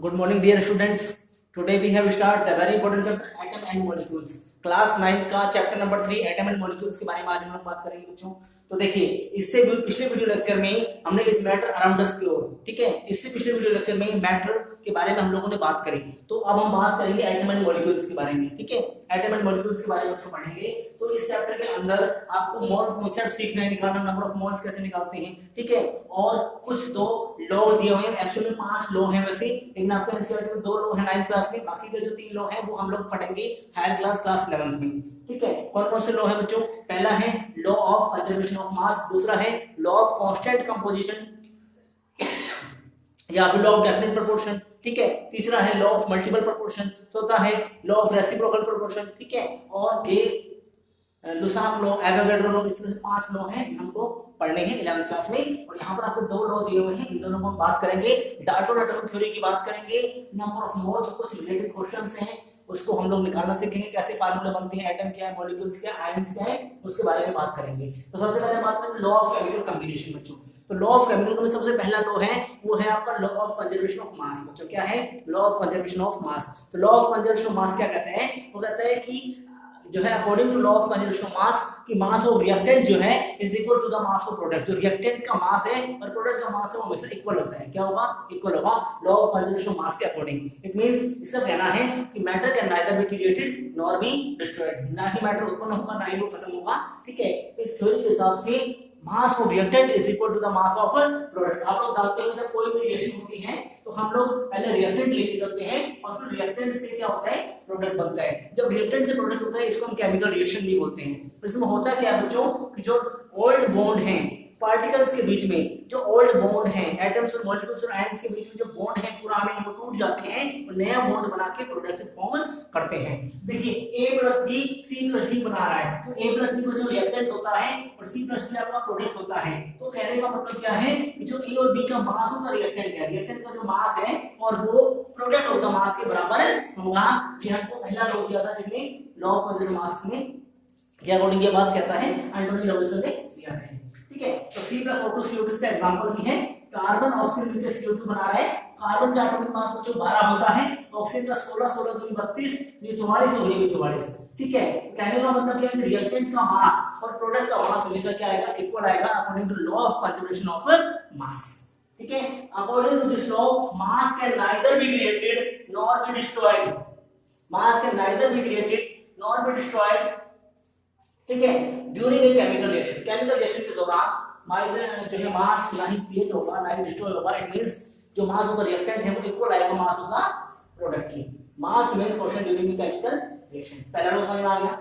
Good morning, dear students. Today we have started the very important chapter atom and molecules. Class 9th का chapter number 3 atom and molecules के बारे में आज हम लोग बात करेंगे बच्चों। तो देखिए, इससे पिछले वीडियो लेक्चर में हमने इस मैटर अराउंड अस की ओर, ठीक है, इससे पिछले वीडियो लेक्चर में मैटर के बारे में हम लोगों ने बात करी। तो अब हम बात करेंगे एटम एंड मॉलिक्यूल्स के बारे में, ठीक है। एटम एंड मॉलिक्यूल्स के बारे में पढ़ेंगे। तो इस चैप्टर के अंदर आपको मोल कॉन्सेप्ट सीखना है, निकालना, नंबर ऑफ मोल्स कैसे निकालते हैं, ठीक है, और कुछ दो लॉ दिए हुए हैं। एक्चुअली में 5 लॉ हैं वैसे, लेकिन आपको एनसीईआरटी में 2 लॉ है 9th क्लास में, बाकी के जो 3 लॉ हैं वो हम लोग पढ़ेंगे हायर क्लास 11th में, ठीक है। कौन कौन से लॉ है बच्चों? पहला है लॉ ऑफ कंजर्वेशन ऑफ मास, दूसरा है लॉ ऑफ कांस्टेंट कंपोजिशन या फिर लॉ ऑफ डेफिनेट प्रोपोर्शन, ठीक है, तीसरा है लॉ ऑफ मल्टीपल प्रोपोर्शन, चौथा है लॉ ऑफ रेसिप्रोकल प्रोपोर्शन, ठीक है, और लुसाफ लॉ, एवोगाड्रो लॉ, इसमें 5 लॉ हैं हमको पढ़ने हैं 11th क्लास में। और यहाँ पर आपको 2 लॉ दिए हुए हैं, इन दोनों को हम बात करेंगे। डाल्टन एटॉमिक थ्योरी की बात करेंगे, नंबर ऑफ मोल्स, कुछ रिलेटेड क्वेश्चंस हैं उसको हम लोग निकालना सीखेंगे, कैसे फार्मूले बनते हैं, एटम क्या है, मॉलिक्यूल्स क्या है, आयंस क्या है, उसके बारे में बात करेंगे। तो सबसे पहले बात करें लॉ ऑफ केमिकल कॉम्बिनेशन बच्चों। तो लॉ ऑफ केमिकल में सबसे पहला लॉ है वो है आपका law of conservation of mass बच्चों। क्या है? Law of conservation of mass. तो law of conservation of mass क्या कहते हैं? वो कहता है कि जो है according to law of conservation of mass कि मास ऑफ रिएक्टेंट जो है is equal to the mass of product. जो रिएक्टेंट का मास है और प्रोडक्ट का मास है वो हमेशा इक्वल होता है। क्या होगा? इक्वल होगा लॉ ऑफ कंजर्वेशन ऑफ मास के अकॉर्डिंग। इट मींस इसका कहना है कि matter can neither be created nor be destroyed. ना ही मैटर उत्पन्न होगा ना ही वो खत्म होगा, ठीक है। इस थ्योरी के हिसाब से mass of reactant is equal to the mass of product. आप लोग जानते हैं जब कोई भी रिएक्शन होती है तो हम लोग पहले रिएक्टेंट लेके चलते हैं और फिर रिएक्टेंट से क्या होता है? प्रोडक्ट बनता है। जब रिएक्टेंट से प्रोडक्ट होता है इसको हम केमिकल रिएक्शन भी बोलते हैं। तो इसमें होता क्या है बच्चों कि जो ओल्ड बॉन्ड है पार्टिकल्स के बीच में, जो ओल्ड बॉन्ड है एटम्स और मॉलिक्यूल्स और आयंस के बीच में जो बॉन्ड है पुराने, वो टूट जाते हैं और नया बॉन्ड बना के प्रोडक्ट फॉर्म करते हैं। देखिए A + B C + D बना रहा है, तो A + B को जो रिएक्टेंट होता है और C + D आपका प्रोडक्ट होता है। तो कहने का मतलब क्या है कि जो A और B का मास होगा रिएक्टेंट है, रिएक्टेंट का जो मास है और वो प्रोडक्ट ऑफ द मास के बराबर होगा। ये हमको पहला लॉ दिया था जिसमें लॉ ऑफ कंजर्वेशन ऑफ मास में ये अकॉर्डिंग ये बात कहता है, एंटोनी लॉरेंस ने दिया है, ठीक है। तो C+O2 CO2 इसका एग्जांपल भी है। कार्बन ऑक्सीजन मिलकर CO2 बना रहा है। कार्बन का एटॉमिक मास बच्चों 12 होता है, ऑक्सीजन का 16, 16 दूनी 32, ये 44 हो गया, 44, ठीक है। कहने का मतलब क्या है कि रिएक्टेंट का मास और प्रोडक्ट का मास हमेशा क्या आएगा? इक्वल आएगा according to law of conservation of mass, ठीक है। According to this law mass can neither be created nor be destroyed. Mass can neither be created nor be destroyed, ठीक है, during a chemical reaction. Chemical reaction के दौरान जो है मास ना ही create होगा ना ही डिस्ट्रॉय होगा। इट मींस जो मास ऑफ द रिएक्टेंट है वो इक्वल आएगा मास ऑफ द प्रोडक्ट की। Mass means question during a chemical reaction. पहला लॉ समझ में आ गया,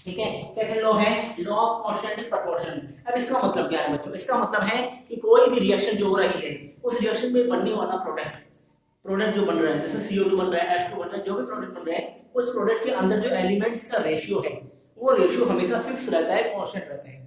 ठीक है। सेकंड लॉ है लॉ ऑफ कांस्टेंट प्रोपोर्शन। अब इसका मतलब क्या है बच्चों? इसका मतलब है कि कोई भी रिएक्शन जो हो रही है उस रिएक्शन में बनने वाला प्रोडक्ट जो बन रहा है, जैसे CO2 बन रहा है, H2 बन रहा है, जो भी प्रोडक्ट बन रहा है उस प्रोडक्ट के अंदर जो एलिमेंट्स का रेशियो है वो रेशियो हमेशा फिक्स रहता है, कांस्टेंट रहता है।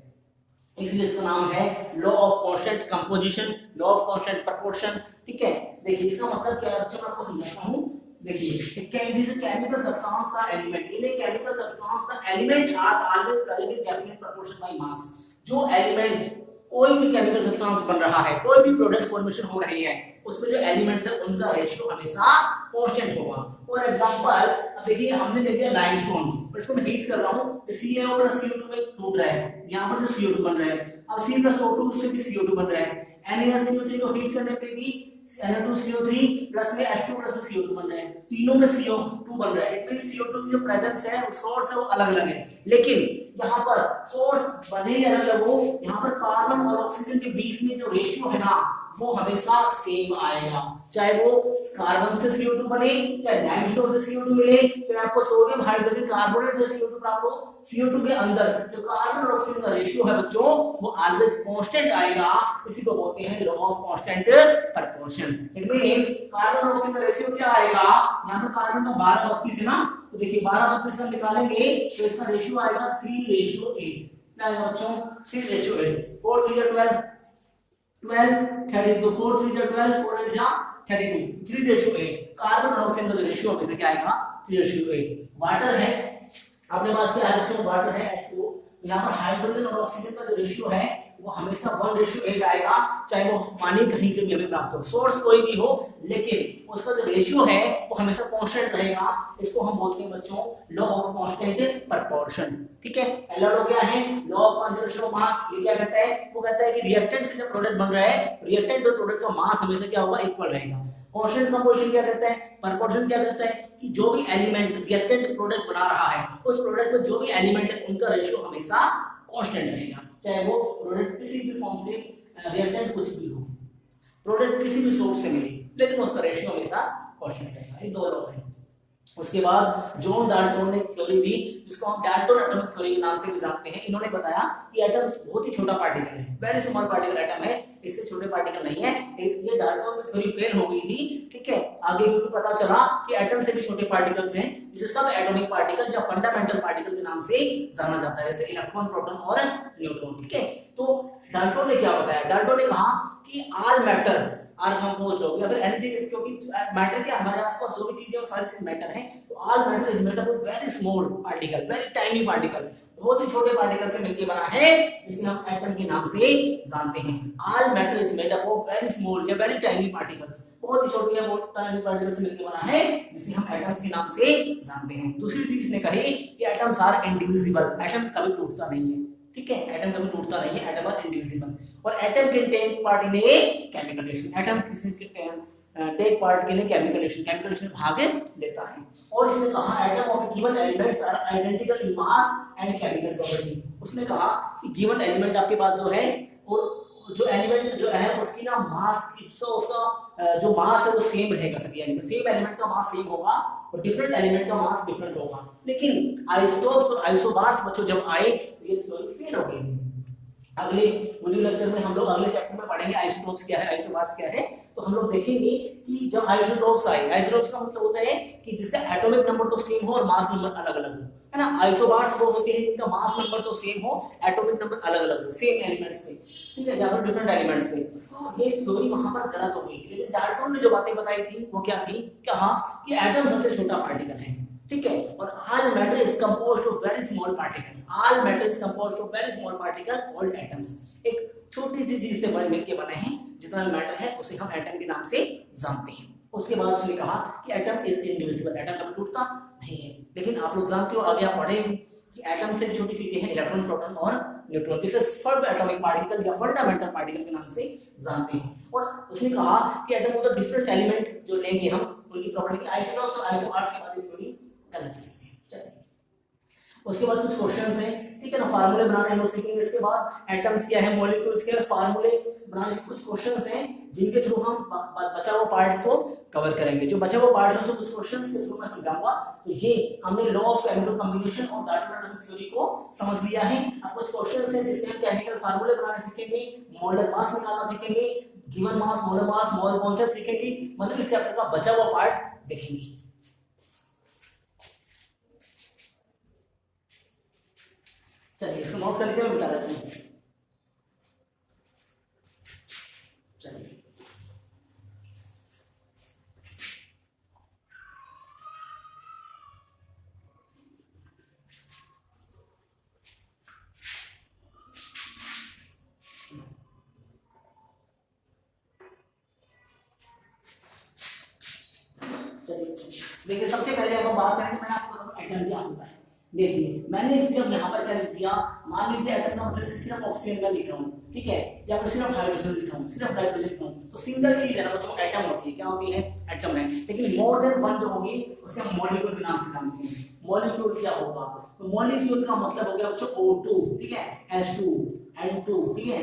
इसलिए इसका नाम है law of constant composition, law of constant proportion, ठीक है। देखिए इसका मतलब क्या है बच्चों, मैं आपको समझाता हूं। देखिए केमिकल सब्सटेंस का element, in a chemical substance का element are always present in definite proportion by mass. जो एलिमेंट्स, कोई भी केमिकल सब्सटेंस बन रहा है, कोई भी प्रोडक्ट फॉर्मेशन हो रही है, उसमें जो एलिमेंट्स है उनका रेशियो हमेशा कांस्टेंट होगा। फॉर एग्जांपल अब देखिए हमने ले लिया लाइमस्टोन और इसको मैं हीट कर रहा हूं, CaO + CO2 में टूट रहा है, यहां पर जो CO2 बन रहा है, अब C+O2 से भी CO2 बन रहा है, NaCO3 को हीट करने पे भी Na2CO3 प्लस में H2 प्लस में CO2 बन रहा है, तीनों में CO2 बन रहा है। इट मींस CO2 की जो प्रेजेंस है, सोर्स है, वो अलग-अलग है, लेकिन यहाँ पर सोर्स भले ही अलग-अलग हो, यहाँ पर कार्बन और ऑक्सीजन के बीच में जो रेशियो है ना वो हमेशा सेम आएगा। चाहे वो कार्बन से CO2 बने, चाहे लाइमस्टोन से CO2 मिले, चाहे आपको सोडियम हाइड्रोजन कार्बोनेट से CO2 प्राप्त हो, CO2 के अंदर जो कार्बन और ऑक्सीजन का रेशियो है बच्चों वो ऑलवेज कांस्टेंट आएगा। इसी को बोलते हैं law of constant proportion. It means carbon और ऑक्सीजन का रेशियो क्या आएगा? यहां पर कार्बन का 12:32 है ना, तो देखिए 12:32 का निकालेंगे तो इसका रेशियो आएगा 3:8। क्या आएगा बच्चों? 3:8। 4 3 12 12 32, 4 3 12, 4 8 32, 3:8। कार्बन और ऑक्सीजन का रेशियो हमेशा क्या आएगा? 3:8। वाटर है, अपने पास क्या है बच्चों? वाटर है H2O। यहाँ पर हाइड्रोजन और ऑक्सीजन का जो रेशियो है वो हमेशा 1:8 आएगा, चाहे वो पानी कहीं से भी हमें प्राप्त हो, सोर्स कोई भी हो, लेकिन उसका जो रेशियो है वो हमेशा कांस्टेंट रहेगा। इसको हम बोलते हैं बच्चों लॉ ऑफ कांस्टेंट प्रपोर्शन। ठीक है, पहला लॉ क्या है, लॉ ऑफ कंजर्वेशन ऑफ मास। ये क्या कहता है, वो कहता है कि रिएक्टेंट से जब प्रोडक्ट बन रहा है, रिएक्टेंट और प्रोडक्ट का मास हमेशा क्या होगा, इक्वल रहेगा। कांस्टेंट कंपोजिशन क्या कहता है, प्रपोर्शन क्या कहता है कि जो भी एलिमेंट रिएक्टेंट प्रोडक्ट बना रहा है, उस प्रोडक्ट में जो भी एलिमेंट है उनका रेशियो हमेशा कांस्टेंट रहेगा, चाहे वो प्रोडक्ट किसी भी फॉर्म से रिएक्टेंट कुछ भी हो, प्रोडक्ट किसी भी सोर्स से मिले, लेकिन उसका रेशियो हमेशा कांस्टेंट रहेगा। ये दो लॉ है। उसके बाद जॉन डाल्टन ने थ्योरी दी, जिसको हम डाल्टन एटॉमिक थ्योरी के नाम से भी जानते हैं। इन्होंने बताया कि एटम बहुत ही छोटा पार्टिकल है, वेरी स्मॉल पार्टिकल एटम है, इससे छोटे पार्टिकल नहीं है। ये डाल्टन की थ्योरी फेल हो गई थी। ठीक है, आगे क्योंकि पता चला कि एटम से भी छोटे पार्टिकल्स हैं, जिसे सब एटॉमिक पार्टिकल या फंडामेंटल पार्टिकल के नाम से जाना जाता है, जैसे इलेक्ट्रॉन, प्रोटॉन और न्यूट्रॉन। ठीक है, तो डाल्टन ने क्या बताया, डाल्टन ने कहा कि ऑल मैटर आर कंपोज्ड हो, या फिर एनीथिंग इज, क्योंकि मैटर क्या हमारे आसपास जो भी चीजें वो सारी चीजें मैटर है, तो all matter is made up of very small particle, very tiny particle, बहुत ही छोटे पार्टिकल से मिलकर बना है, जिसे हम एटम के नाम से जानते हैं। All matter is made up of very small या वेरी टाइनी पार्टिकल्स, बहुत ही छोटे या बहुत टाइनी पार्टिकल से मिलकर बना है, जिसे हम एटम्स के नाम से जानते हैं। दूसरी चीज इसने कही कि एटम्स आर इंडिविजिबल, एटम कभी टूटता नहीं है। ठीक है, एटम कभी टूटता नहीं है, एटम आर इंडिविजिबल, और atom can take part in a chemical reaction, atom किसी के टेक पार्ट के लिए केमिकल रिएक्शन भाग लेता है। और इसने कहा atom of given elements are identical in mass and chemical property. उसने कहा कि गिवन एलिमेंट आपके पास जो है, और जो एलिमेंट जो है उसकी ना मास, उसका जो मास है वो सेम रहेगा, सभी एलिमेंट, सेम एलिमेंट का मास सेम होगा और डिफरेंट एलिमेंट का मास डिफरेंट होगा। लेकिन आइसोटोप्स और आइसोबार्स बच्चों जब आए तो ये थ्योरी फेल हो गई। अगले वीडियो लेक्चर में हम लोग अगले चैप्टर में पढ़ेंगे आइसोटोप्स क्या है, आइसोबार्स क्या है। तो हम लोग देखेंगे कि जब आइसोटोप्स आए, आइसोटोप्स का मतलब होता है कि जिसका एटॉमिक नंबर तो सेम हो और मास नंबर अलग अलग हो, है ना। आइसोबार्स वो होते हैं जिनका मास नंबर तो सेम हो, एटॉमिक नंबर अलग अलग हो, सेम एलिमेंट्स में, ठीक है, या फिर डिफरेंट एलिमेंट्स में। तो ये थ्योरी वहां पर गलत हो गई थी। लेकिन डाल्टन ने जो बातें बताई थी वो क्या थी, कहा कि एटम सबसे छोटा पार्टिकल है, ठीक है, और all matter is composed of very small particle, all matter is composed of very small particle called atoms. एक छोटी सी चीज से मिलकर बने हैं, जितना मैटर है उसे हम एटम के नाम से जानते हैं। उसके बाद उसने कहा कि एटम इज इनडिविजिबल, एटम कभी टूटता नहीं है। लेकिन आप लोग जानते हो, आगे आप पढ़ेंगे कि एटम से छोटी चीजें हैं इलेक्ट्रॉन, प्रोटॉन और न्यूट्रॉन, जिसे सब एटॉमिक पार्टिकल या फंडामेंटल पार्टिकल के नाम से जानते हैं। और उसने कहा कि atom of the different element जो लेंगे हम, उनकी प्रॉपर्टी आइसोटोप्स और आइसोबार्स की बातें थोड़ी गलत है। चलिए, उसके बाद कुछ क्वेश्चंस हैं, ठीक है ना, फार्मूले बनाने हम लोग सीखेंगे। इसके बाद एटम्स क्या है, मॉलिक्यूल्स क्या है, फार्मूले बनाने के कुछ क्वेश्चंस हैं जिनके थ्रू हम बचा हुआ पार्ट को कवर करेंगे। जो बचा हुआ पार्ट है उसको कुछ क्वेश्चंस के थ्रू मैं समझाऊंगा। तो ये हमने लॉ ऑफ केमिकल कॉम्बिनेशन और डाल्टन एटॉमिक थ्योरी को समझ लिया है। अब कुछ क्वेश्चंस हैं जिसमें हम केमिकल फार्मूले बनाने सीखेंगे, मोलर मास निकालना सीखेंगे, given mass, molar mass, mole concept सीखेंगे, मतलब इस चैप्टर का बचा हुआ पार्ट देखेंगे। चलिए, इसको नोट कर लीजिए, मैं बता देता हूँ। चलिए, देखिए, सबसे पहले हम बात करेंगे, मैंने आपको एटम क्या होता है। देखिए, मैंने सिर्फ यहाँ पर क्या लिख दिया, मान लीजिए एटम का मतलब सिर्फ ऑक्सीजन में लिख रहा हूँ, ठीक है, या फिर सिर्फ हाइड्रोजन लिख रहा हूँ, सिर्फ नाइट्रोजन लिख रहा हूँ, तो सिंगल चीज है ना बच्चों, एटम होती है। क्या होती है, एटम है। लेकिन मोर देन वन जो होगी उसे हम मॉलिक्यूल के नाम से जानते हैं। मॉलिक्यूल क्या होगा, तो मॉलिक्यूल का मतलब हो गया बच्चों O2, ठीक है, H2, N2, ठीक है,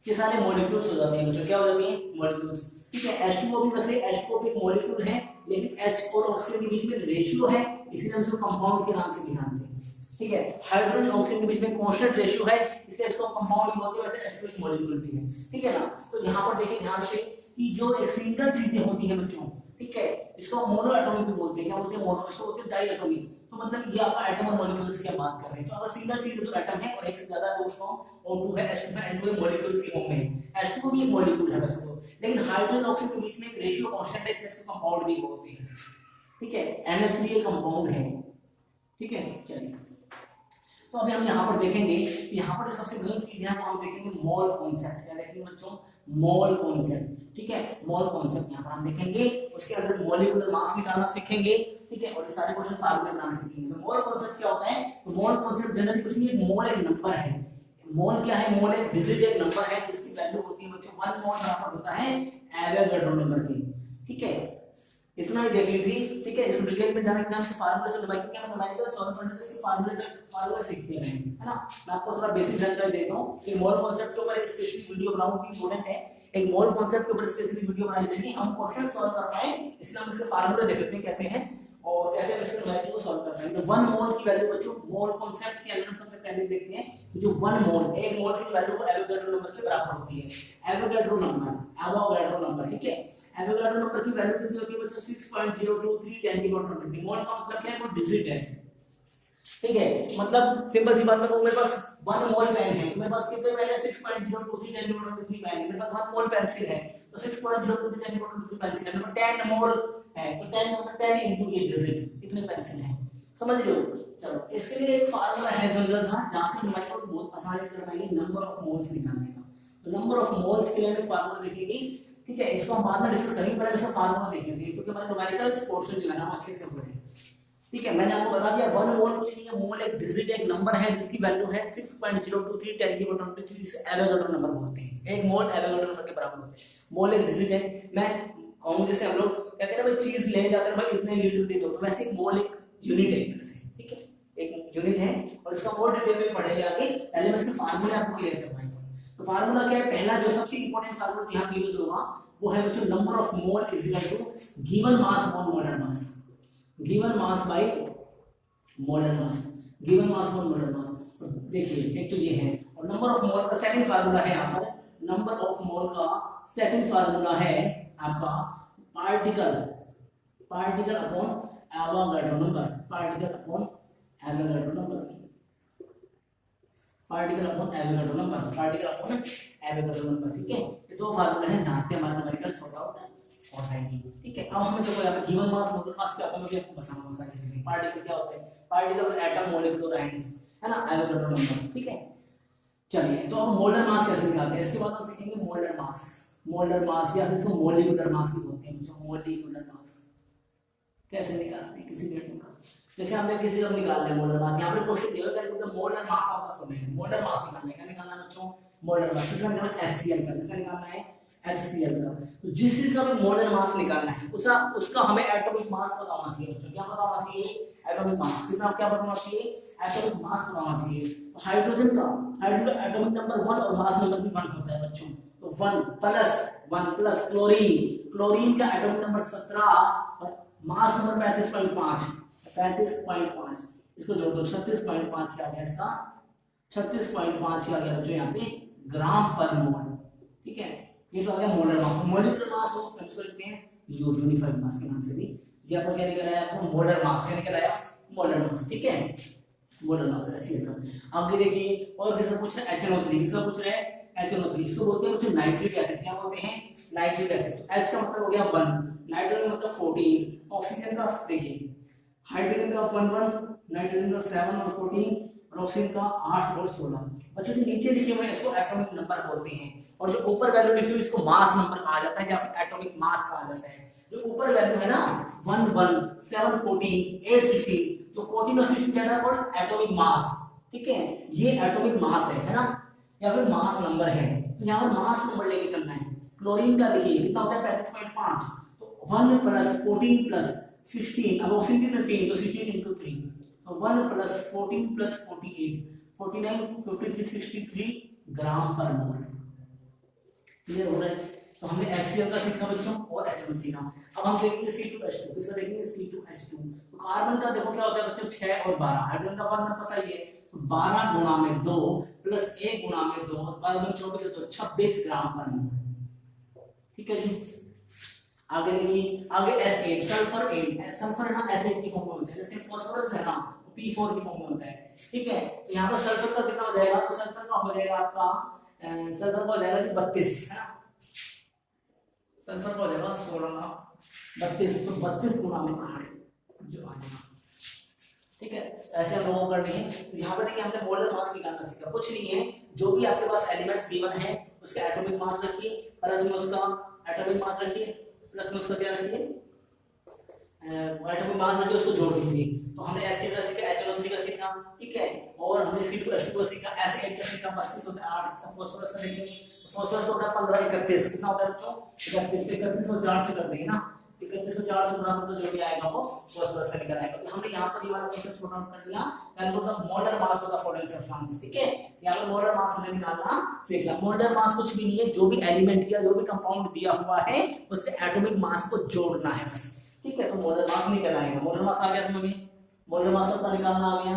ये सारे मॉलिक्यूल्स हो जाते हैं बच्चों। क्या हो जाती हैं, मॉलिक्यूल्स, ठीक है। H2O भी, वैसे H2O भी एक मॉलिक्यूल है, लेकिन H और ऑक्सीजन के बीच में रेशियो है, इसलिए हम इसको कंपाउंड के नाम से भी जानते हैं, ठीक है। हाइड्रोजन और ऑक्सीजन के बीच में कांस्टेंट रेशियो है, इसलिए इसको कंपाउंड भी बोलते हैं। वैसे H2 एक मॉलिक्यूल भी है, ठीक है ना। तो यहाँ पर देखिए ध्यान से कि जो एक सिंगल चीजें होती है बच्चों, ठीक है, इसको मोनो एटॉमिक भी बोलते हैं। क्या बोलते हैं, मोनो, इसको बोलते हैं डाई एटॉमिक। तो मतलब ये आपका एटम और मॉलिक्यूल्स की बात कर रहे हैं। तो अगर सिंगल चीज है तो एटम है, और एक से ज्यादा है तो उसको O2 है, H2 है, N2 है, मॉलिक्यूल्स के फॉर्म में। H2 भी एक मॉलिक्यूल है वैसे तो, लेकिन हाइड्रोजन और ऑक्सीजन के बीच में एक रेशियो कांस्टेंट है, इसलिए इसको कंपाउंड भी बोलते हैं, ठीक है। NH भी एक कंपाउंड है, ठीक है। चलिए, तो अभी हम यहाँ पर देखेंगे, यहाँ पर जो सबसे मेन चीज है वो हम देखेंगे मोल कॉन्सेप्ट। क्या देखेंगे बच्चों? Mole concept. ठीक है, मोल कॉन्सेप्ट यहाँ पर हम देखेंगे, उसके अंदर मॉलिक्यूलर मास निकालना सीखेंगे। ठीक है, और ये सारे क्वेश्चन फार्मूले बनाना सीखेंगे। तो मोल कॉन्सेप्ट क्या होता है? तो मोल कॉन्सेप्ट जनरली कुछ नहीं, मोल एक नंबर है। मोल क्या है? मोल एक डिजिट, एक नंबर है जिसकी वैल्यू होती है बच्चों 1 मोल यहाँ पर होता है एवोगैड्रो नंबर की। ठीक है, इतना ही देख लीजिए। ठीक है, इसको डिटेल में जाने के नाम से फार्मूला से डिवाइड किया, हम न्यूमेरिकल सॉल्व के फार्मूला सीखते हैं, है ना। मैं आपको थोड़ा बेसिक जानकारी देता हूं कि मोल कांसेप्ट के ऊपर एक स्पेशल वीडियो बनाऊंगी, इंपॉर्टेंट है। एक मोल कांसेप्ट के ऊपर स्पेशल वीडियो बनाई जाएगी, हम क्वेश्चन सॉल्व कर पाए, इसलिए हम इसके फार्मूला देख लेते हैं कैसे हैं और कैसे हम इसके न्यूमेरिकल को सॉल्व कर पाएंगे। तो 1 मोल की वैल्यू बच्चों, मोल कांसेप्ट के अंदर हम सबसे पहले देखते हैं जो 1 मोल, एक मोल की वैल्यू को एवोगैड्रो नंबर के बराबर होती है। एवोगैड्रो नंबर, ठीक है। एवोगैड्रो नंबर की वैल्यू कितनी होती है बच्चों? 6.023 10 की पावर 23। मोल का मतलब क्या है? वो डिजिट है। ठीक है, मतलब सिंपल सी बात में कहूं, मेरे पास 1 मोल पेन है, मेरे पास कितने पेन है? 6.023 10 की पावर 23 पेन है। मेरे पास 1 मोल पेंसिल है तो 6.023 10 की पावर 23 पेंसिल है। मेरे पास 10 मोल है तो 10 मतलब 10 इनटू ये डिजिट, इतने पेंसिल है। समझ रहे हो? चलो, इसके लिए एक फार्मूला है जनरल सा, जहां से हम मेथड बहुत आसानी से कर पाएंगे नंबर ऑफ मोल्स निकालने का। तो नंबर ऑफ मोल्स के लिए हम फार्मूला देखेंगे। ठीक है, इसको हम बाद में डिस्कस करेंगे, पहले इसका फार्मूला देखेंगे क्योंकि हमारे न्यूमेरिकल्स पोर्शन जो है ना अच्छे से हुए हैं। ठीक है, मैंने आपको बता दिया 1 मोल कुछ नहीं है, मोल एक डिजिट, एक नंबर है जिसकी वैल्यू है 6.023 10 की पावर 23, जिसे एवोगैड्रो नंबर बोलते हैं। एक मोल एवोगैड्रो नंबर के बराबर होते हैं। मोल एक डिजिट है। मैं कहूं जैसे हम लोग कहते हैं ना भाई चीज लेने जाते हैं भाई इतने लीटर दे दो, तो वैसे एक मोल एक यूनिट है एक तरह से। ठीक है, एक यूनिट है और इसका और डिटेल में पढ़ेंगे आगे। पहले मैं इसके फार्मूले आपको क्लियर करवाता हूं। तो फार्मूला क्या है? पहला जो सबसे इंपॉर्टेंट फार्मूला यहां पे यूज होगा वो है बच्चों number of mole is equal to given mass upon molar mass. Given mass by molar mass, given mass upon molar mass. देखिए एक तो ये है, और नंबर ऑफ मोल का सेकंड फार्मूला है यहाँ पर, नंबर ऑफ मोल का सेकंड फार्मूला है आपका particle upon Avogadro number, particle upon Avogadro number, particle upon Avogadro number, particle upon Avogadro number. ठीक है, ये दो फार्मूला हैं जहां से हमारा न्यूमेरिकल सॉर्ट आउट हो जाएंगे। ठीक है, अब हमें देखो यहाँ पे गिवन मास मोलर मास क्या होता है, मैं आपको बताऊंगा सारी चीजें। पार्टिकल क्या होता है? पार्टिकल एटम मॉलिक्यूल आयंस, है ना, एवोगैड्रो नंबर। ठीक है, चलिए तो अब मोलर मास कैसे निकालते हैं, इसके बाद हम सीखेंगे मोलर मास। मोलर मास या फिर इसको मॉलिक्यूलर मास भी बोलते हैं, मॉलिक्यूलर मास कैसे निकालते हैं किसी भी एटम का। जैसे हमने किसी का निकाल लिया मोलर मास, यहाँ पे क्वेश्चन दिया है कि molar mass of the atom, molar mass निकालने का, निकालना बच्चों मोलर मास, किसका निकालना है? HCl का, किसका निकालना है? HCl का। तो जिस चीज का भी मोलर मास निकालना है उसका हमें एटॉमिक मास पता होना चाहिए बच्चों। क्या पता होना चाहिए? Atomic mass. कितना क्या पता होना चाहिए? एटॉमिक मास पता होना चाहिए। तो हाइड्रोजन का एटॉमिक नंबर 1 और मास नंबर भी 1 होता है बच्चों। तो 1 प्लस क्लोरीन का एटॉमिक नंबर 17 और मास नंबर 35.5, इसको जोड़ दो 36.5 आ गया, इसका 36.5 आ गया बच्चों यहाँ पे ग्राम पर मोल। ठीक है, ये तो आ गया मोलर मास। मॉलिक्यूलर मास हो इसको लिखते हैं यूनिफाइड मास के नाम से भी। ये आपको क्या निकल आया? आपको मोलर मास क्या निकल आया? Molar mass. ठीक है, मोलर मास ऐसे था। आगे देखिए और किसका पूछ रहा है? HNO3, किसका पूछ रहा है? HNO3, इसको बोलते हैं बच्चों नाइट्रिक एसिड। क्या बोलते हैं? Nitric acid. तो H का मतलब हो गया 1, नाइट्रोजन का मतलब 14, ऑक्सीजन का देखिए हाइड्रोजन का 1, नाइट्रोजन का 7 और 14, और ऑक्सीजन का 8 और 16। बच्चों जो नीचे लिखे हुए हैं इसको एटॉमिक नंबर बोलते हैं, और जो ऊपर वैल्यू लिखी हुई इसको मास नंबर कहा जाता है या फिर एटॉमिक मास कहा जाता है। जो ऊपर वैल्यू है ना 1, 7, 14, 8, 16, तो 14 और 16 क्या है? Atomic mass. ठीक है, ये एटॉमिक मास है ना, या फिर मास नंबर है। यहाँ पर मास नंबर लेके चलना है। क्लोरीन का देखिए कितना होता है? 35.5, तो 1 प्लस 14 प्लस 16, अब ऑक्सीजन कितने? 3, तो 16 इंटू 3, तो 1 प्लस 14 प्लस 48, 49, 53, 63 ग्राम पर मोल। क्लियर हो रहा है? तो हमने HCl का सीखा बच्चों और HNO3 का। अब हम देखेंगे C2H2, किसका देखेंगे? C2H2। तो कार्बन का देखो क्या होता है बच्चों? 6 और 12, हाइड्रोजन का 1 पता ही है, तो 12 गुणा में 2 प्लस 1 गुणा में 2, 12 में 24 है तो 26 ग्राम पर मोल। ठीक है जी, आगे देखिए, आगे S8, सल्फर 8, सल्फर ना S8 की फॉर्म में होता है, जैसे फास्फोरस है ना P4 की फॉर्म में होता है। ठीक है, तो यहाँ पर सल्फर का कितना हो जाएगा? तो सल्फर का हो जाएगा आपका सल्फर का हो जाएगा 32, है ना, सल्फर का हो जाएगा 16 32, तो 32 गुणा में 8 जो आ जाएगा। ठीक है, ऐसे हम लोगों को करनी है। तो यहाँ पर देखिए हमने मोलर मास निकालना सीखा, कुछ नहीं है, जो भी आपके पास एलिमेंट्स गिवन है उसके एटॉमिक मास रखिए, प्लस में उसका एटॉमिक मास रखिए, प्लस में उसका क्या रखिए, एटॉमिक मास रखिए, उसको जोड़ दीजिए। तो हमने एसिड का सीखा, HNO3 का सीखा, ठीक है, और हमने C2H2 का सीखा, एसिड का सीखा, 32 होता है 8, इसका फास्फोरस का देखेंगे, फास्फोरस होता है 15 31, कितना होता है बच्चों 31, 31 को 4 से कर देंगे ना, 31 को 4 से गुणा कर तो जो भी आएगा वो फास्फोरस का निकल आएगा। तो हमने यहां पर ये वाला क्वेश्चन सॉर्ट आउट कर लिया, calculate the molar mass of the following substance, ठीक है, यहां पर मोलर मास हमने निकालना सीख लिया। मोलर मास कुछ भी नहीं है, जो भी एलिमेंट या जो भी कंपाउंड दिया हुआ है उसके एटॉमिक मास को जोड़ना है बस, ठीक है। तो मोलर मास निकल आएगा, मोलर मास आ गया समझ में, मोलर मास का निकालना आ गया।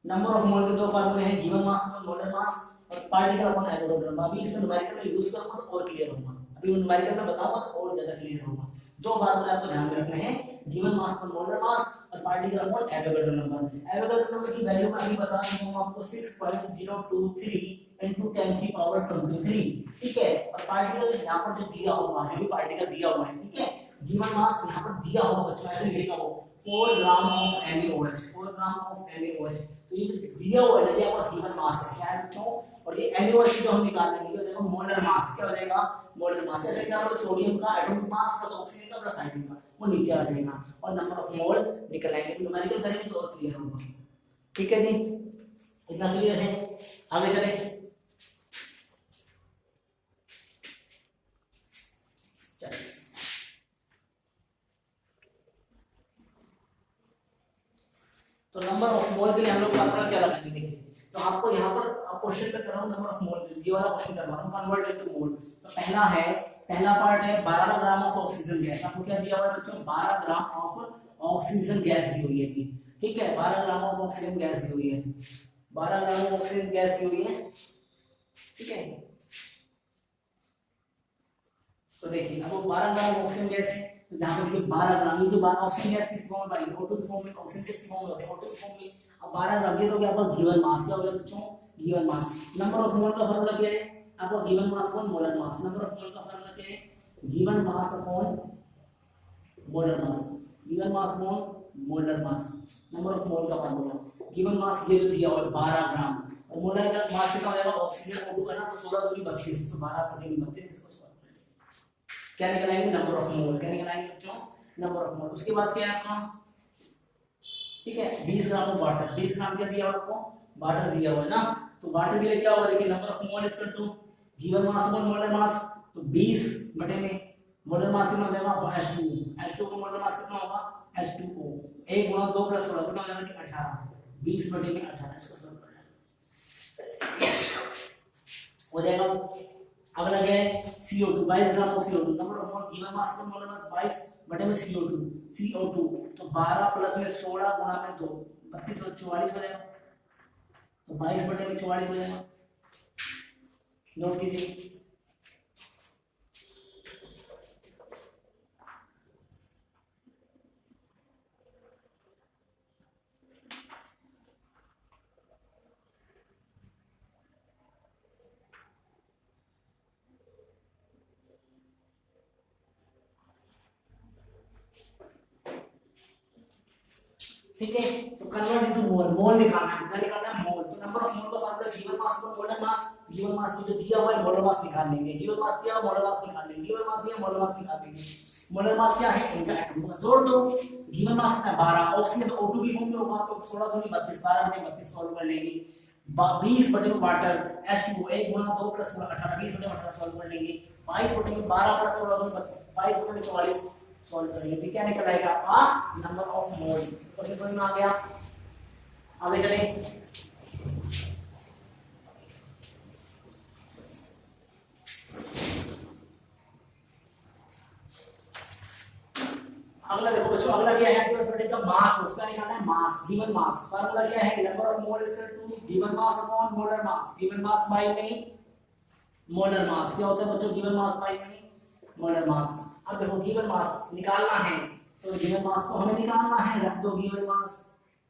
नंबर ऑफ मोल के दो फार्मूले हैं, गिवन मास और मोलर मास, और पार्टिकल अपॉन एवोगाड्रो नंबर। अभी इसमें न्यूमेरिकल में यूज करूंगा तो और क्लियर होगा, अभी न्यूमेरिकल में बताऊंगा तो और ज्यादा क्लियर होगा। दो फार्मूले आपको ध्यान में रखने हैं, गिवन मास पर मोलर मास और particle upon Avogadro number. Avogadro number की वैल्यू मैं अभी बता दूं हूं आपको 6.023 into 10 की पावर 23, ठीक है। और पार्टिकल यहां पर जो दिया हुआ है, भी पार्टिकल दिया हुआ है, ठीक है। गिवन मास यहां पर दिया हुआ बच्चों ऐसे लिखा हो 4 gram of NaOH, 4 gram of NaOH। तो ये दिया हुआ है, ये आपका गिवन मास है, क्या है बच्चों, और ये NaOH जो हम निकालेंगे हो जाएगा मोलर मास, क्या हो जाएगा मोलर मास। ऐसे क्या होगा, सोडियम का एटॉमिक मास प्लस ऑक्सीजन का प्लस हाइड्रोजन का वो नीचे आ जाएगा, और नंबर ऑफ मोल निकल आएंगे। न्यूमेरिकल करेंगे तो और क्लियर होगा, ठीक है जी, इतना क्लियर है। आगे चलें, तो नंबर ऑफ मोल के लिए हम लोग फार्मूला क्या रखेंगे, देखिए। तो आपको यहाँ पर क्वेश्चन पे कर रहा हूँ नंबर ऑफ मोल, ये वाला क्वेश्चन कर रहा हूँ कन्वर्ट इनटू मोल। तो पहला पार्ट है 12 ग्राम ऑफ ऑक्सीजन गैस, आपको क्या दिया हुआ है बच्चों, 12 ग्राम ऑफ ऑक्सीजन गैस दी हुई है जी, ठीक है, 12 ग्राम ऑफ ऑक्सीजन गैस दी हुई है, 12 ग्राम ऑक्सीजन गैस दी हुई है, ठीक है। तो देखिए अब 12 ग्राम ऑक्सीजन गैस है, तो जहां पर देखिए 12 ग्राम, ये जो 12 ऑक्सीजन गैस किस फॉर्म में पाई, O2 की फॉर्म में, ऑक्सीजन किस फॉर्म में होते हैं, O2 की फॉर्म में। अब 12 ग्राम ये तो क्या आपका गिवन मास, क्या हो गया बच्चों गिवन मास। नंबर ऑफ मोल का फार्मूला क्या है आपका, given mass upon molar mass. Number of मोल का फार्मूला क्या है, given mass upon molar mass, given mass upon molar mass. Number of मोल का फार्मूला, गिवन मास ये जो दिया हुआ है 12 ग्राम, और मोलर का मास कितना हो जाएगा, ऑक्सीजन O2 है ना, तो 16 दूनी 32, तो 12 बटे 32, इसको क्या निकल आएंगे नंबर ऑफ मोल, क्या निकल आएंगे बच्चों नंबर ऑफ मोल। उसके बाद क्या है आपका, ठीक है, 20 ग्राम ऑफ वाटर, 20 ग्राम क्या दिया हुआ आपको, वाटर दिया हुआ है ना, तो वाटर के लिए क्या होगा, देखिए number of mole equal to given mass upon molar mass, तो 20 बटे में मोलर मास कितना हो जाएगा आपका H2, H2 का मोलर मास कितना होगा H2O, 1 गुणा 2 प्लस 16 कितना हो जाएगा 18, 20 बटे में 18, इसको सॉल्व करना हो जाएगा। अगला क्या है CO2, 22 gram of CO2, number of mole given mass पर मोलर मास 22 बटे में CO2, तो 12 प्लस में 16 गुणा में 2, 32 और 44 हो जाएगा, तो 22 बटे में 44 हो जाएगा, नोट कीजिए। ठीक है, तो कन्वर्ट इनटू मोल, मोल निकालना है, क्या निकालना है मोल। तो नंबर ऑफ मोल का फार्मूला गिवन मास पर मोलर मास, गिवन मास की जो दिया हुआ है मोलर मास निकाल लेंगे, गिवन मास दिया मोलर मास निकाल लेंगे, गिवन मास दिया मोलर मास निकाल लेंगे। मोलर मास क्या है, इनका एटॉमिक मास जोड़ दो, गिवन मास कितना है 12, ऑक्सीजन तो O2 की फॉर्म में होगा, तो 16 दूनी 32, 12 बटे 32 सॉल्व कर लेंगे, 20 बटे में वाटर H2O, 1 गुणा 2 प्लस 16 18, 20 बटे में 18 सॉल्व कर लेंगे, 22 बटे में 12 प्लस 16 दूनी 32, 22 बटे में 44 सॉल्व करेंगे, फिर क्या निकल आएगा आपका नंबर ऑफ मोल। क्वेश्चन समझ में आ गया, आगे चलें। अगला देखो बच्चों, अगला क्या है आपके पास का मास, उसका निकालना है मास, गिवन मास। फार्मूला क्या है, number of mole is equal to given mass upon molar mass, given mass by में मोलर मास। क्या होता है बच्चों, गिवन मास बाय में मोलर मास। अब देखो गिवन मास निकालना है, तो गिवन मास को हमें निकालना है, रख दो गिवन मास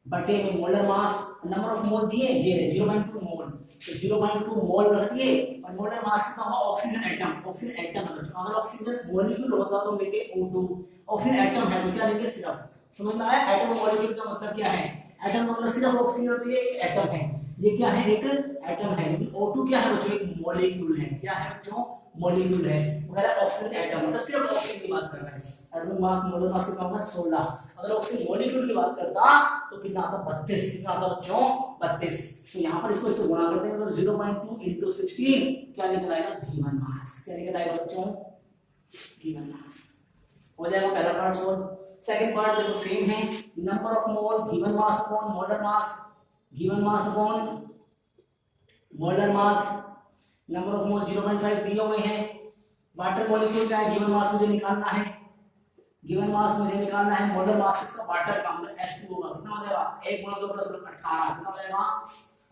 बटे में मोलर मास, नंबर ऑफ मोल दिए ये 0.2 मोल, तो 0.2 मोल रख दिए, और मोलर मास कितना होगा, ऑक्सीजन एटम, ऑक्सीजन एटम है बच्चों, अगर ऑक्सीजन मॉलिक्यूल होता तो लेते O2, ऑक्सीजन एटम है तो क्या लेंगे सिर्फ, समझ में आया। एटम मॉलिक्यूल का मतलब क्या है, एटम का मतलब सिर्फ ऑक्सीजन, तो ये एक एटम है, ये क्या है, एक एटम है। लेकिन O2 क्या है बच्चों, एक मॉलिक्यूल है। क्या है बच्चों, मॉलिक्यूल है। वगैरह ऑक्सीजन एटम, मतलब सिर्फ ऑक्सीजन की बात कर रहे हैं। एटॉमिक मास, मोलर मास कितना होगा, 16। अगर ऑक्सीजन मॉलिक्यूल की बात करता तो कितना आता, 32। कितना आता बच्चों, 32। तो यहाँ पर इसको इससे गुणा करते हैं तो 0.2 into 16 क्या निकल आएगा, गिवन मास। क्या निकल आएगा बच्चों, गिवन मास। हो जाएगा पहला पार्ट सोल्व। सेकंड पार्ट देखो सेम है, number of mole given mass upon molar mass, given mass upon molar mass. Number of मोल 0.5 दिए हुए हैं। वाटर मॉलिक्यूल का है, गिवन मास मुझे निकालना है, गिवन मास मुझे निकालना है। मोलर मास किसका, वाटर का, मतलब H2 होगा। कितना हो जाएगा, 1 गुणा 2 प्लस 18। कितना हो जाएगा,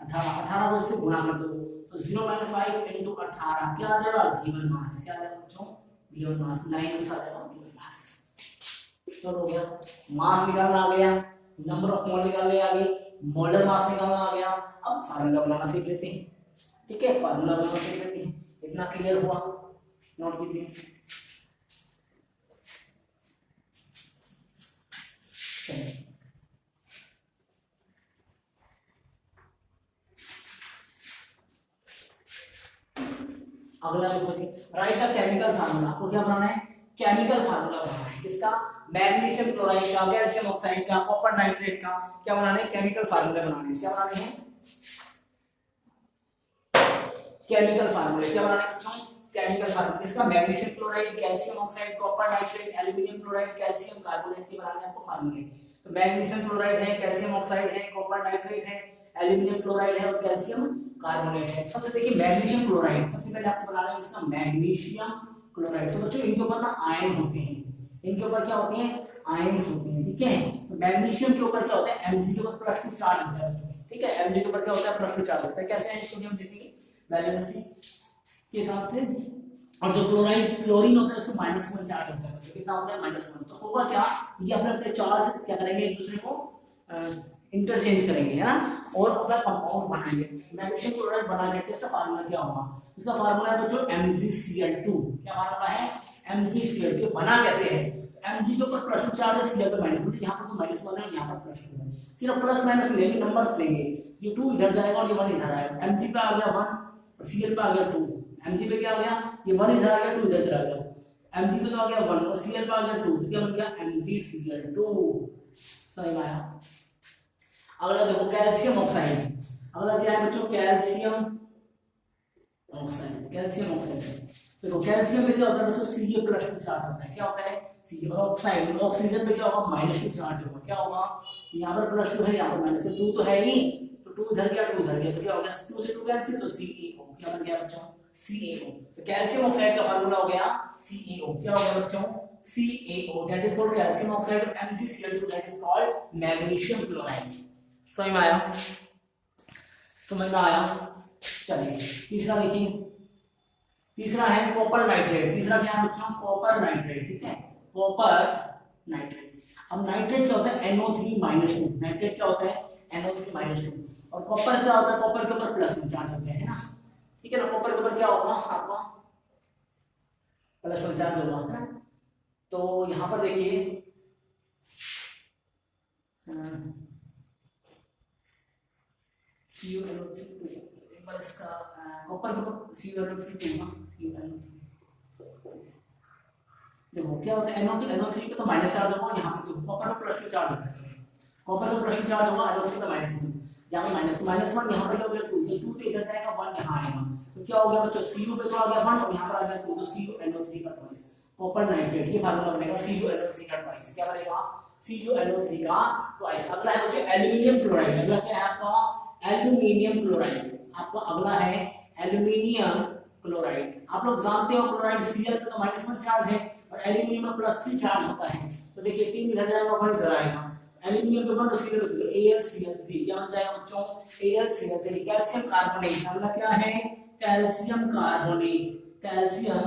18। 18 को इससे गुणा कर दो तो 0.5 into 18 क्या आ जाएगा, गिवन मास। क्या आ जाएगा बच्चों, गिवन मास। 9 आ जाएगा गिवन मास। चलो हो गया, मास निकालना आ गया, नंबर ऑफ मोल निकालने आ गई, मोलर मास निकालना आ गया। अब फार्मूला बनाना सीख लेते हैं। ठीक है, फार्मूला बनाना सीख लेते हैं। इतना क्लियर हुआ, नोट कीजिए। अगला देखो जी, राइट द केमिकल फार्मूला। आपको क्या बनाना है, केमिकल फार्मूला बनाना है। किसका, मैग्नीशियम क्लोराइड का, कैल्शियम ऑक्साइड का, कॉपर नाइट्रेट का। क्या बनाने हैं, केमिकल फार्मूला बनाने हैं। क्या बनाने हैं, केमिकल फार्मूले। क्या बनाने हैं बच्चों, केमिकल फार्मूला। किसका, magnesium chloride, calcium oxide, copper nitrate, aluminium chloride, calcium carbonate के बनाने हैं आपको फार्मूले। तो मैग्नीशियम क्लोराइड है, कैल्शियम ऑक्साइड है, कॉपर नाइट्रेट है, एल्यूमिनियम क्लोराइड है और कैल्शियम कार्बोनेट है। सबसे देखिए मैग्नीशियम क्लोराइड, सबसे पहले आपको बनाना है इसका मैग्नीशियम क्लोराइड। तो बच्चों इनके ऊपर ना आयन होते हैं, इनके ऊपर क्या होते हैं, आयन्स होते हैं। ठीक है, तो मैग्नीशियम के ऊपर क्या होता है, Mg के ऊपर +2 चार्ज होता है बच्चों। ठीक है, Mg के ऊपर क्या होता है, +2 चार्ज होता है। कैसे है इसको हम देखेंगे वैलेंसी के हिसाब से। और जो क्लोराइड क्लोरीन होता है उसको -1 चार्ज होता है बच्चों। कितना होता है, -1। तो होगा क्या, ये अपने अपने चार्ज क्या करेंगे, एक दूसरे को इंटरचेंज करेंगे, है ना, और अपना कंपाउंड बनाएंगे। मैग्नीशियम क्लोराइड बना कैसे, इसका फार्मूला क्या होगा, इसका फार्मूला है बच्चों MgCl2। क्या फार्मूला है, MgCl2। बना कैसे है, Mg के ऊपर +2 चार्ज है, Cl पे -2। यहाँ पर तो -1 है, यहाँ पर +2 है। सिर्फ प्लस माइनस लेंगे, नंबर्स लेंगे। ये 2 इधर जाएगा और ये 1 इधर आएगा। Mg पे आ गया 1 और Cl पे आ गया 2। Mg पे क्या आ गया, ये 1 इधर आ गया, 2 इधर चला गया। Mg पे तो आ गया 1 और Cl पे आ गया 2, तो क्या बन गया, MgCl2। समझ में आया। अगला देखो कैल्शियम ऑक्साइड। अगला क्या है बच्चों, कैल्शियम ऑक्साइड। कैल्शियम ऑक्साइड देखो, कैल्शियम में क्या होता है बच्चों, Ca+2 चार्ज होता है। क्या होता है, Ca। और ऑक्साइड, ऑक्सीजन में क्या होगा, -2 चार्ज होगा। क्या होगा, यहाँ पर +2 है, यहाँ पर -2 तो है ही, तो 2 इधर गया, 2 इधर गया, तो क्या हो गया, 2 से 2 कैंसिल, तो CaO। क्या बन गया बच्चों, CaO। तो कैल्शियम ऑक्साइड का फार्मूला हो गया CaO। क्या हो गया बच्चों, CaO, that is called calcium oxide. और MgCl2 that is called magnesium chloride. समझ में आया, समझ में आया। चलिए तीसरा देखिए, तीसरा है कॉपर नाइट्रेट। तीसरा क्या है बच्चों, कॉपर नाइट्रेट। ठीक है, कॉपर नाइट्रेट। अब नाइट्रेट क्या होता है, NO3-2। नाइट्रेट क्या होता है, NO3-2। और कॉपर क्या होता है, कॉपर के ऊपर +1 चार्ज होता है ना। ठीक है ना, कॉपर के ऊपर क्या होगा आपका, +1 चार्ज होगा, है ना। तो यहां पर देखिए CuNO3 एक बार इसका कॉपर के ऊपर CuNO3 होगा, CuNO3। देखो क्या होता है, NO3 पे तो माइनस चार्ज होगा, यहाँ पे तो कॉपर पे +2 चार्ज होता है। कॉपर पे +2 चार्ज होगा, NO3 पे -1, यहाँ पे -1, यहाँ पे क्या हो गया 2, ये 2 तो इधर जाएगा, 1 यहाँ आएगा, तो क्या हो गया बच्चों, Cu पे तो आ गया 1 और यहाँ पर आ गया 2, तो CuNO3 का ट्वाइस कॉपर नाइट्रेट। ये फार्मूला बनेगा CuNO3 का ट्वाइस। क्या बनेगा, CuNO3 का ट्वाइस। अगला है बच्चों एल्यूमिनियम क्लोराइड। अगला क्या है आपका, एल्यूमिनियम क्लोराइड। आपका अगला है एल्यूमिनियम क्लोराइड। आप लोग जानते हो क्लोराइड Cl पे तो -1 चार्ज है और एल्यूमिनियम में +3 चार्ज होता है। तो देखिए 3 इधर जाएगा, 1 इधर आएगा। एल्यूमिनियम पे 1 और Cl पे AlCl3। क्या बन जाएगा बच्चों, AlCl3। Calcium carbonate. अगला क्या है, कैल्शियम कार्बोनेट। कैल्शियम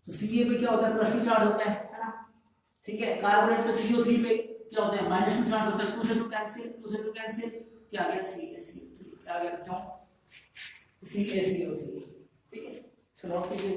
तो Ca पे क्या होता है, +2 चार्ज होता है ना। ठीक है, कार्बोनेट पे CO3 पे क्या होता है, -2 चार्ज होता है। 2 से 2 कैंसिल, 2 से 2 कैंसिल, क्या आ गया CaCO3। क्या आ गया बच्चों, CaCO3। ठीक है, सॉल्व कीजिए।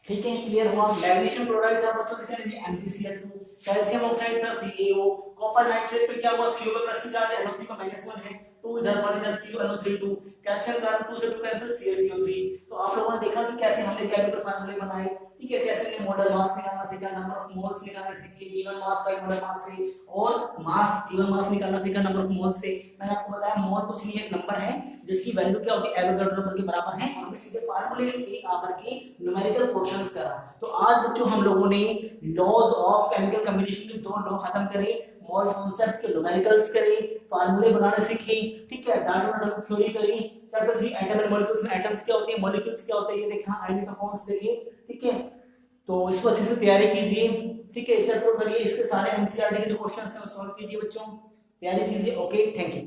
ठीक है, क्लियर हुआ। मैग्नीशियम क्लोराइड था बच्चों, क्या है MgCl2, कैल्शियम ऑक्साइड था CaO, कॉपर नाइट्रेट पे क्या हुआ CO पे प्लस 2 चार्ज है, NO3 का -1 है, 2 इधर पर इधर CO NO3 2, कैल्शियम कार्बन 2 से 2 कैंसिल CaCO3। तो आप लोगों ने देखा कि कैसे हमने केमिकल फार्मूले बनाए, ठीक है, कैसे हमने मोलर मास निकालना सीखा, नंबर ऑफ मोल्स निकालना सीखे, गिवन मास बाय मोलर मास से, और मास गिवन मास निकालना सीखा नंबर ऑफ मोल्स से। मैंने आपको बताया मोल कुछ नहीं है, एक नंबर है जिसकी वैल्यू क्या होती है, एवोगाड्रो नंबर के बराबर है, और हमें सीधे फार्मूले पे आकर के न्यूमेरिकल क्वेश्चंस करा। तो आज बच्चों हम लोगों ने लॉज ऑफ केमिकल कॉम्बिनेशन के 2 लॉ खत्म करे, मोल कॉन्सेप्ट के न्यूमेरिकल्स करे, फार्मूले बनाना सीखे, ठीक है, डार्विन थ्योरी करी, चैप्टर 3 एटम एंड मॉलिक्यूल्स में एटम्स क्या होते हैं, मॉलिक्यूल्स क्या होते हैं, ये देखा, आयनिक कंपाउंड्स देखे, ठीक है। तो इसको अच्छे से तैयारी कीजिए, ठीक है, इसे अपलोड करिए, इसके सारे एनसीईआरटी के जो क्वेश्चंस हैं वो सॉल्व कीजिए बच्चों, तैयारी कीजिए। Okay, thank you.